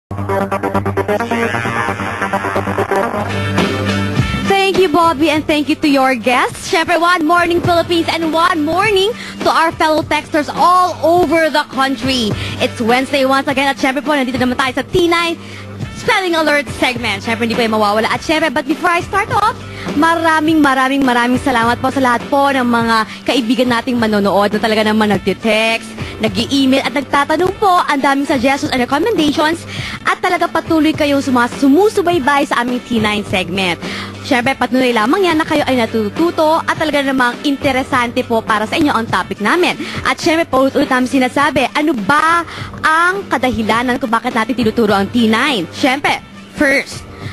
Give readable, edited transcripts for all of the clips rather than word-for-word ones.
Thank you, Bobby, and thank you to your guests. Syempre, one morning, Philippines, and one morning to our fellow texters all over the country. It's Wednesday once again, at syempre po, nandito naman tayo sa T9 Spelling Alert segment. Syempre, hindi ko yung mawawala. At syempre, but before I start off, maraming salamat po sa lahat po ng mga kaibigan nating manonood na talaga naman nagtitext, nag-i-email at nagtatanong po. Ang daming suggestions and recommendations at talaga patuloy kayong sumusubaybay sa aming T9 segment. Siyempre, patuloy lamang yan na kayo ay natututo at talaga namang interesante po para sa inyo ang topic namin. At siyempre, paulit-ulit namin sinasabi, ano ba ang kadahilanan kung bakit natin tinuturo ang T9? Siyempre,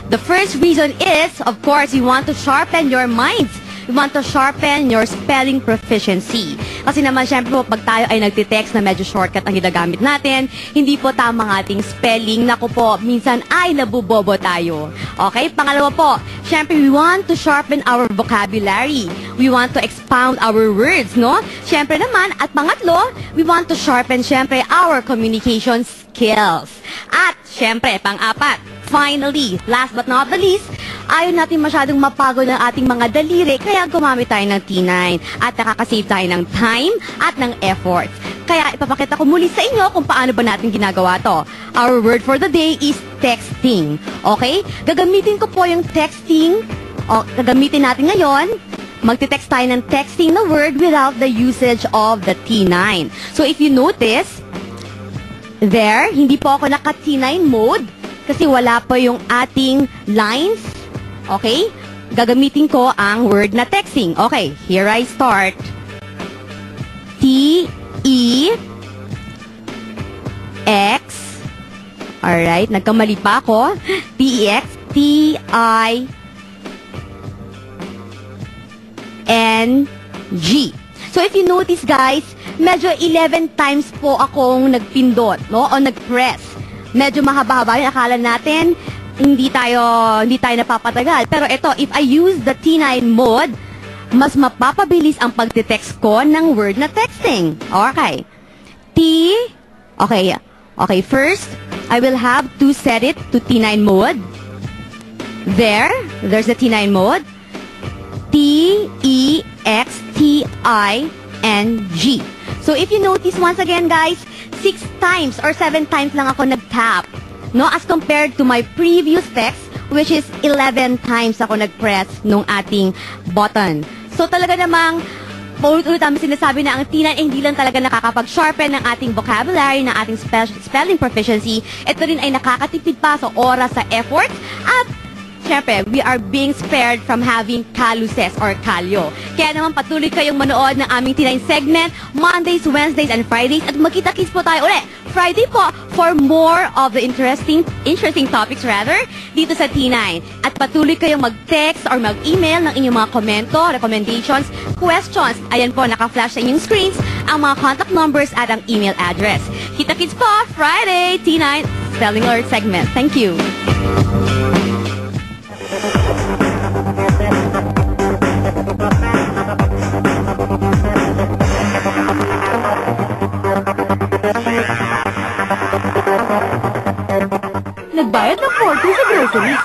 the first reason is, of course, you want to sharpen your minds. You want to sharpen your spelling proficiency. Kasi naman, syempre po, pag tayo ay nagtitext na medyo shortcut ang ginagamit natin, hindi po tama ang ating spelling. Naku po, minsan ay nabubobo tayo. Okay? Pangalawa po, syempre, we want to sharpen our vocabulary. We want to expound our words, no? Syempre naman, at pangatlo, we want to sharpen, syempre, our communication skills. At, syempre, pang-apat, finally, last but not the least, ayaw natin masyadong mapagod ng ating mga daliri, kaya gumamit tayo ng T9 at nakakasave tayo ng time at ng effort. Kaya ipapakita ko muli sa inyo kung paano ba natin ginagawa to. Our word for the day is texting. Okay? Gagamitin ko po yung texting. Gagamitin natin ngayon. Magte-text tayo ng texting na word without the usage of the T9. So if you notice, there, hindi po ako naka-T9 mode kasi wala pa yung ating lines. Okay? Gagamitin ko ang word na texting. Okay, here I start. T-E-X. Alright, nagkamali pa ako. T-E-X. T-I-N-G. So if you notice guys, medyo 11 times po akong nagpindot, no? O nag-press. Medyo mahaba-haba yung akala natin, hindi tayo napapatagal. Pero ito, if I use the T9 mode, mas mapapabilis ang pagte-text ko ng word na texting. Okay. Okay, first, I will have to set it to T9 mode. There's the T9 mode. T-E-X-T-I-N-G. So if you notice once again guys, 6 times or 7 times lang ako nag-tap. No, as compared to my previous text, which is 11 times ako nag-press nung ating button. So talaga namang, paulit-ulit namin sinasabi na ang T9 hindi lang talaga nakakapag-sharpen ng ating vocabulary, ng ating spelling proficiency. Ito rin ay nakakatipid pa sa oras, sa effort, at syempre, we are being spared from having kaluses or kalyo. Kaya naman patuloy kayong manood ng aming T9 segment, Mondays, Wednesdays, and Fridays. At magkita-kits po tayo ulit Friday po for more of the interesting topics dito sa T9. At patuloy kayong mag-text or mag-email ng inyong mga komento, recommendations, questions. Ayan po, naka-flash sa inyong screens ang mga contact numbers at ang email address. Kita-kits po Friday, T9 Spelling Alert segment. Thank you. Nagbayad ng 40 sa groceries.